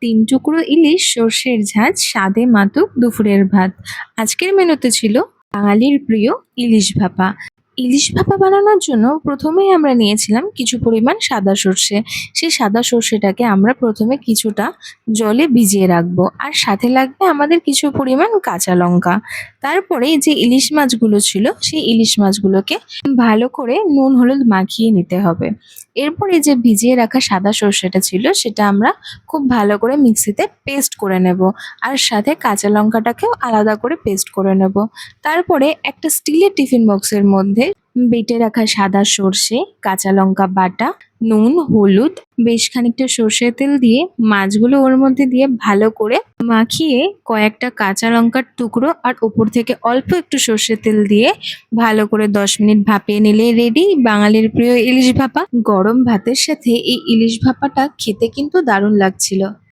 তিন টুকরো ইলিশ, সর্ষের ঝাঁজ, স্বাদে মাতুক দুপুরের ভাত। আজকের মেনুতে ছিল বাঙালির প্রিয় ইলিশ ভাপা। ইলিশ ভাপা বানানোর জন্য প্রথমেই আমরা নিয়েছিলাম কিছু পরিমাণ সাদা সর্ষে। সেই সাদা সর্ষেটাকে আমরা প্রথমে কিছুটা জলে ভিজিয়ে রাখবো, আর সাথে লাগবে আমাদের কিছু পরিমাণ কাঁচা লঙ্কা। তারপরে যে ইলিশ মাছগুলো ছিল সেই ইলিশ মাছগুলোকে ভালো করে নুন হলুদ মাখিয়ে নিতে হবে। এরপরে যে ভিজিয়ে রাখা সাদা সর্ষেটা ছিল সেটা আমরা খুব ভালো করে মিক্সিতে পেস্ট করে নেব, আর সাথে কাঁচা লঙ্কাটাকেও আলাদা করে পেস্ট করে নেব। তারপরে একটা স্টিলের টিফিন বক্সের মধ্যে বেটে রাখা সাদা সর্ষে, কাঁচা লঙ্কা বাটা, নুন, হলুদ, বেশ খানিকটা সর্ষের তেল দিয়ে মাছগুলো ওর মধ্যে দিয়ে ভালো করে মাখিয়ে কয়েকটা কাঁচা লঙ্কার টুকরো আর উপর থেকে অল্প একটু সর্ষের তেল দিয়ে ভালো করে 10 মিনিট ভাপিয়ে নিলে রেডি বাঙালির প্রিয় ইলিশ ভাপা। গরম ভাতের সাথে এই ইলিশ ভাপাটা খেতে কিন্তু দারুণ লাগছিল।